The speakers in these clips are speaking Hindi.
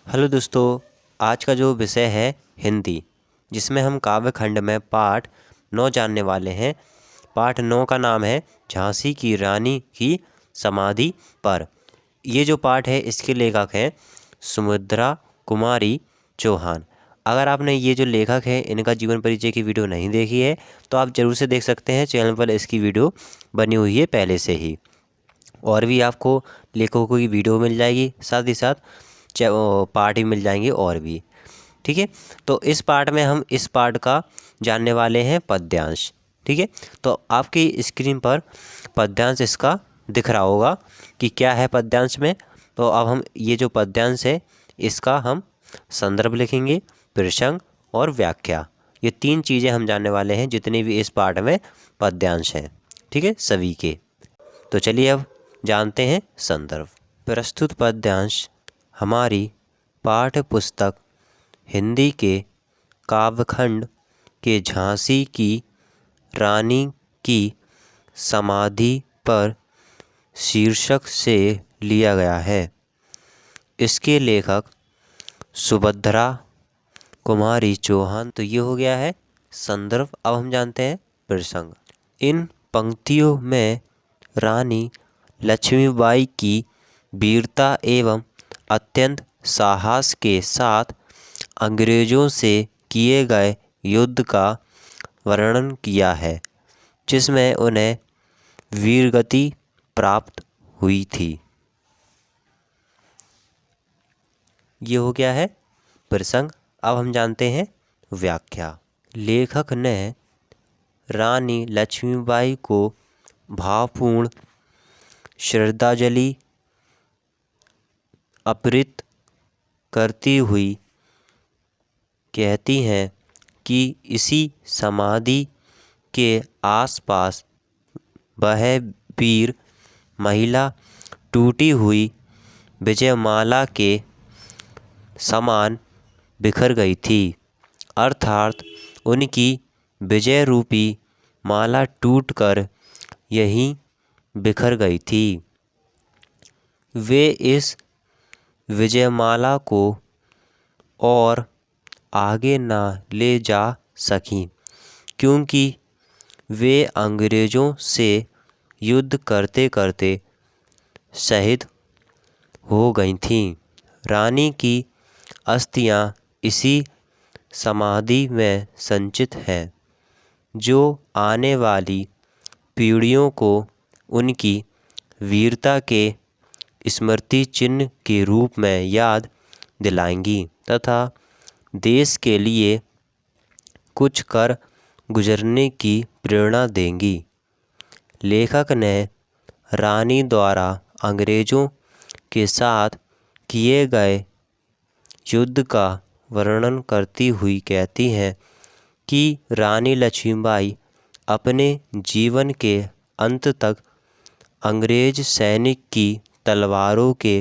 हेलो दोस्तों, आज का जो विषय है हिंदी, जिसमें हम काव्य खंड में पाठ 9 जानने वाले हैं। पाठ 9 का नाम है झांसी की रानी की समाधि पर। ये जो पाठ है इसके लेखक हैं सुमित्रा कुमारी चौहान। अगर आपने ये जो लेखक है इनका जीवन परिचय की वीडियो नहीं देखी है तो आप ज़रूर से देख सकते हैं। चैनल पर इसकी वीडियो बनी हुई है पहले से ही, और भी आपको लेखकों की वीडियो मिल जाएगी, साथ ही साथ पाठ भी मिल जाएंगे और भी। ठीक है, तो इस पाठ में हम इस पाठ का जानने वाले हैं पद्यांश। ठीक है, तो आपकी स्क्रीन पर पद्यांश इसका दिख रहा होगा कि क्या है पद्यांश में। तो अब हम ये जो पद्यांश है इसका हम संदर्भ लिखेंगे, प्रसंग और व्याख्या। ये 3 चीज़ें हम जानने वाले हैं जितने भी इस पाठ में पद्यांश हैं। ठीक है, सभी के। तो चलिए अब जानते हैं संदर्भ। प्रस्तुत पद्यांश हमारी पाठ्य पुस्तक हिंदी के काव्यखंड के झांसी की रानी की समाधि पर शीर्षक से लिया गया है। इसके लेखक सुभद्रा कुमारी चौहान। तो ये हो गया है संदर्भ। अब हम जानते हैं प्रसंग। इन पंक्तियों में रानी लक्ष्मीबाई की वीरता एवं अत्यंत साहस के साथ अंग्रेजों से किए गए युद्ध का वर्णन किया है, जिसमें उन्हें वीरगति प्राप्त हुई थी। ये हो गया है प्रसंग। अब हम जानते हैं व्याख्या। लेखक ने रानी लक्ष्मीबाई को भावपूर्ण श्रद्धांजलि अर्पित करती हुई कहती हैं कि इसी समाधि के आसपास वह वीर महिला टूटी हुई विजयमाला के समान बिखर गई थी, अर्थात उनकी विजय रूपी माला टूटकर यहीं बिखर गई थी। वे इस विजयमाला को और आगे न ले जा सकीं, क्योंकि वे अंग्रेज़ों से युद्ध करते करते शहीद हो गई थीं। रानी की अस्थियां इसी समाधि में संचित हैं, जो आने वाली पीढ़ियों को उनकी वीरता के स्मृति चिन्ह के रूप में याद दिलाएंगी तथा देश के लिए कुछ कर गुजरने की प्रेरणा देंगी। लेखक ने रानी द्वारा अंग्रेज़ों के साथ किए गए युद्ध का वर्णन करती हुई कहती हैं कि रानी लक्ष्मीबाई अपने जीवन के अंत तक अंग्रेज सैनिक की तलवारों के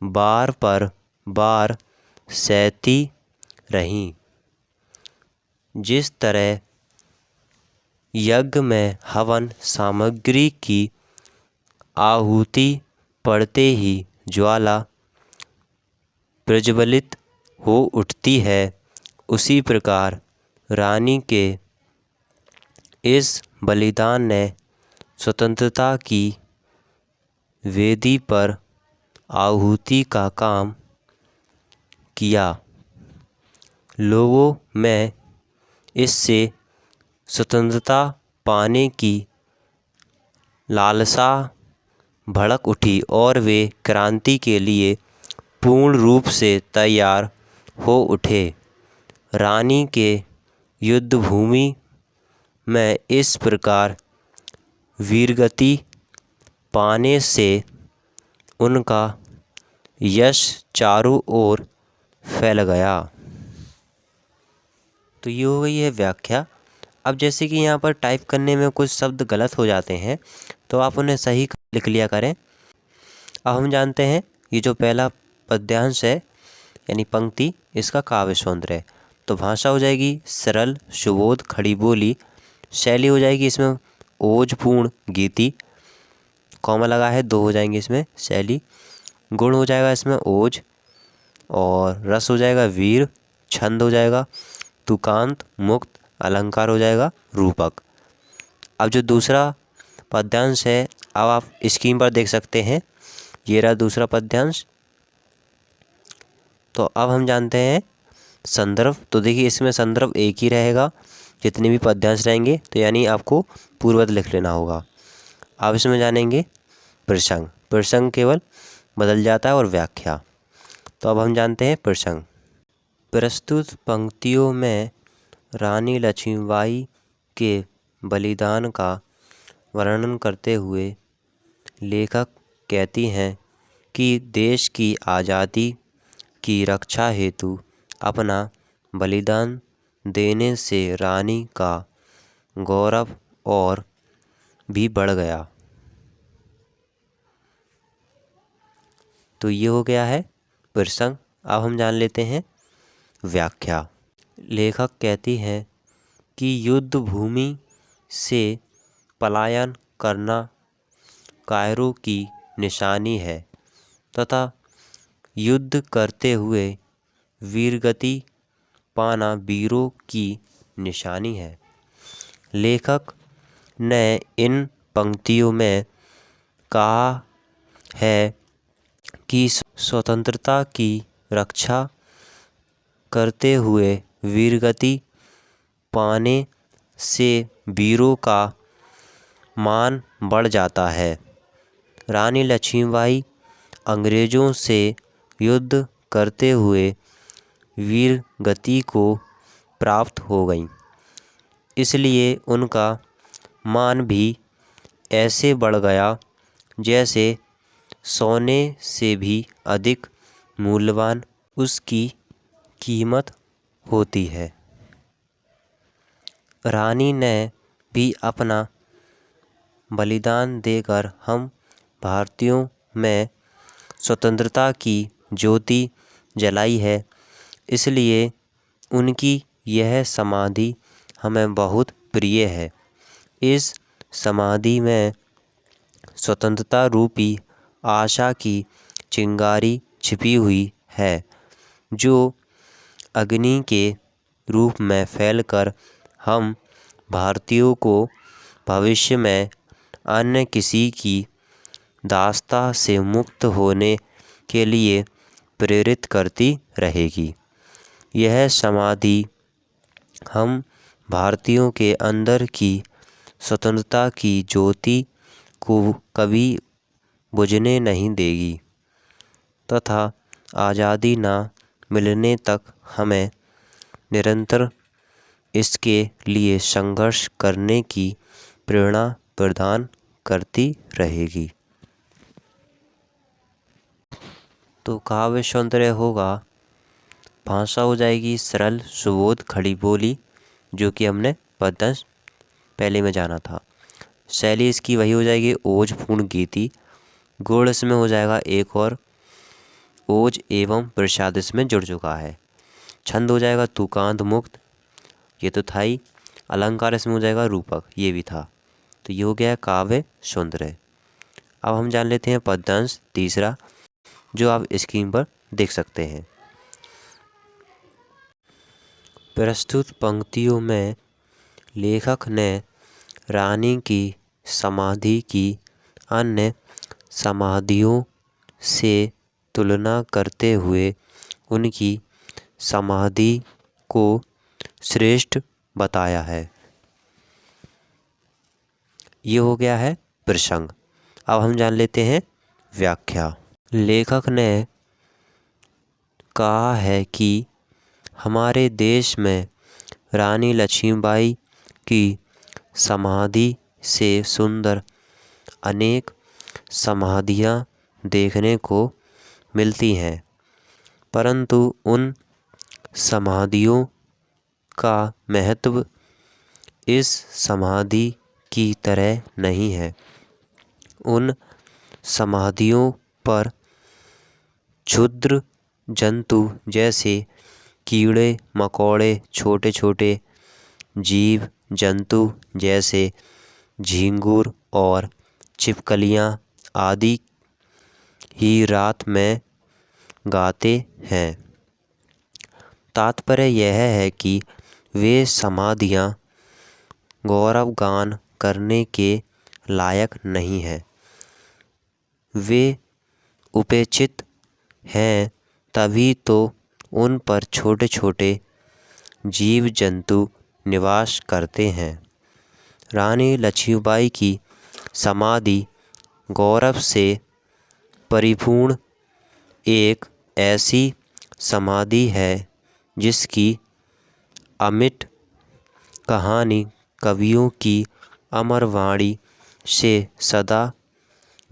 बार पर बार सहती रहीं। जिस तरह यज्ञ में हवन सामग्री की आहुति पड़ते ही ज्वाला प्रज्वलित हो उठती है, उसी प्रकार रानी के इस बलिदान ने स्वतंत्रता की वेदी पर आहुति का काम किया। लोगों में इससे स्वतंत्रता पाने की लालसा भड़क उठी और वे क्रांति के लिए पूर्ण रूप से तैयार हो उठे। रानी के युद्ध भूमि में इस प्रकार वीरगति पाने से उनका यश चारों ओर फैल गया। तो ये हो गई है व्याख्या। अब जैसे कि यहाँ पर टाइप करने में कुछ शब्द गलत हो जाते हैं तो आप उन्हें सही लिख लिया करें। अब हम जानते हैं ये जो पहला पद्यांश है यानी पंक्ति, इसका काव्य सौंदर्य। तो भाषा हो जाएगी सरल सुबोध खड़ी बोली। शैली हो जाएगी इसमें ओजपूर्ण गीति, कॉमा लगा है 2 हो जाएंगे इसमें शैली। गुण हो जाएगा इसमें ओज। और रस हो जाएगा वीर, छंद हो जाएगा तुकांत, मुक्त, अलंकार हो जाएगा रूपक। अब जो दूसरा पद्यांश है, अब आप स्क्रीन पर देख सकते हैं, ये रहा दूसरा पद्यांश। तो अब हम जानते हैं संदर्भ। तो देखिए इसमें संदर्भ एक ही रहेगा जितने भी पद्यांश रहेंगे, तो यानी आपको पूर्ववत लिख लेना होगा। अब इसमें जानेंगे प्रसंग। प्रसंग केवल बदल जाता है और व्याख्या। तो अब हम जानते हैं प्रसंग। प्रस्तुत पंक्तियों में रानी लक्ष्मीबाई के बलिदान का वर्णन करते हुए लेखक कहती हैं कि देश की आज़ादी की रक्षा हेतु अपना बलिदान देने से रानी का गौरव और भी बढ़ गया। तो ये हो गया है प्रसंग। अब हम जान लेते हैं व्याख्या। लेखक कहती हैं कि युद्ध भूमि से पलायन करना कायरों की निशानी है तथा युद्ध करते हुए वीरगति पाना वीरों की निशानी है। लेखक ने इन पंक्तियों में कहा है कि स्वतंत्रता की रक्षा करते हुए वीरगति पाने से वीरों का मान बढ़ जाता है। रानी लक्ष्मीबाई अंग्रेज़ों से युद्ध करते हुए वीर गति को प्राप्त हो गईं, इसलिए उनका मान भी ऐसे बढ़ गया जैसे सोने से भी अधिक मूल्यवान उसकी कीमत होती है। रानी ने भी अपना बलिदान देकर हम भारतीयों में स्वतंत्रता की ज्योति जलाई है, इसलिए उनकी यह समाधि हमें बहुत प्रिय है। इस समाधि में स्वतंत्रता रूपी आशा की चिंगारी छिपी हुई है, जो अग्नि के रूप में फैलकर हम भारतीयों को भविष्य में अन्य किसी की दास्ता से मुक्त होने के लिए प्रेरित करती रहेगी। यह समाधि हम भारतीयों के अंदर की स्वतंत्रता की ज्योति को कभी बुझने नहीं देगी तथा आज़ादी न मिलने तक हमें निरंतर इसके लिए संघर्ष करने की प्रेरणा प्रदान करती रहेगी। तो काव्य सौंदर्य होगा, भाषा हो जाएगी सरल सुबोध खड़ी बोली, जो कि हमने पद्यांश पहले में जाना था। शैली इसकी वही हो जाएगी ओजपूर्ण गीति। गुण इसमें हो जाएगा एक और ओज एवं प्रसाद इसमें जुड़ चुका है। छंद हो जाएगा तुकांत मुक्त, ये तो था ही। अलंकार इसमें हो जाएगा रूपक, ये भी था। तो ये हो गया काव्य सौंदर्य। अब हम जान लेते हैं पद्यांश तीसरा, जो आप स्क्रीन पर देख सकते हैं। प्रस्तुत पंक्तियों में लेखक ने रानी की समाधि की अन्य समाधियों से तुलना करते हुए उनकी समाधि को श्रेष्ठ बताया है। ये हो गया है प्रसंग। अब हम जान लेते हैं व्याख्या। लेखक ने कहा है कि हमारे देश में रानी लक्ष्मीबाई की समाधि से सुंदर अनेक समाधियाँ देखने को मिलती हैं, परंतु उन समाधियों का महत्व इस समाधि की तरह नहीं है। उन समाधियों पर क्षुद्र जंतु जैसे कीड़े मकोड़े, छोटे छोटे जीव जंतु जैसे झींगुर और छिपकलियाँ आदि ही रात में गाते हैं। तात्पर्य यह है कि वे समाधियाँ गौरवगान करने के लायक नहीं हैं, वे उपेक्षित हैं, तभी तो उन पर छोटे छोटे जीव जंतु निवास करते हैं। रानी लक्ष्मीबाई की समाधि गौरव से परिपूर्ण एक ऐसी समाधि है जिसकी अमिट कहानी कवियों की अमर वाणी से सदा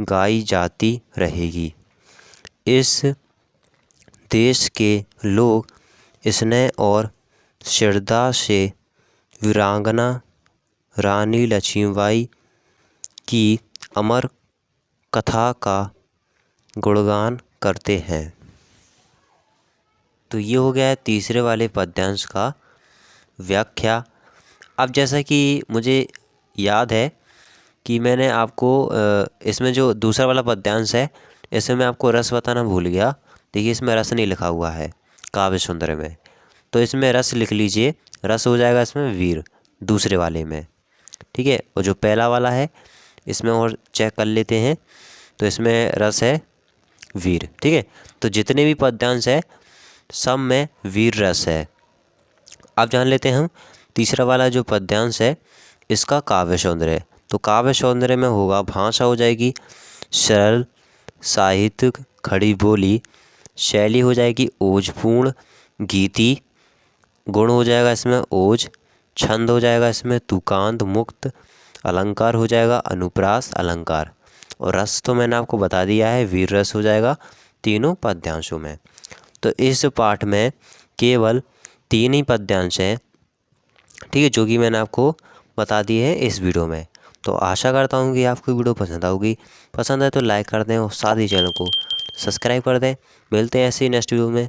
गाई जाती रहेगी। इस देश के लोग स्नेह और श्रद्धा से वीरांगना रानी लक्ष्मीबाई की अमर कथा का गुणगान करते हैं। तो ये हो गया है तीसरे वाले पद्यांश का व्याख्या। अब जैसा कि मुझे याद है कि मैंने आपको इसमें जो दूसरा वाला पद्यांश है इसमें मैं आपको रस बताना भूल गया। देखिए इसमें रस नहीं लिखा हुआ है काव्य सुंदर में, तो इसमें रस लिख लीजिए। रस हो जाएगा इसमें वीर दूसरे वाले में, ठीक है। और जो पहला वाला है इसमें और चेक कर लेते हैं, तो इसमें रस है वीर, ठीक है। तो जितने भी पद्यांश है सब में वीर रस है। अब जान लेते हैं हम तीसरा वाला जो पद्यांश है इसका काव्य सौंदर्य। तो काव्य सौंदर्य में होगा भाषा हो जाएगी सरल, साहित्यिक खड़ी बोली, शैली हो जाएगी ओजपूर्ण गीति, गुण हो जाएगा इसमें ओज, छंद हो जाएगा इसमें तुकांत मुक्त, अलंकार हो जाएगा अनुप्रास अलंकार, और रस तो मैंने आपको बता दिया है वीर रस हो जाएगा तीनों पद्यांशों में। तो इस पाठ में केवल 3 ही पद्यांश हैं, ठीक है, जो कि मैंने आपको बता दिए हैं इस वीडियो में। तो आशा करता हूँ कि आपको वीडियो पसंद आएगी। पसंद है तो लाइक कर दें और साथ ही चैनल को सब्सक्राइब कर दें। मिलते हैं ऐसे ही नेक्स्ट वीडियो में।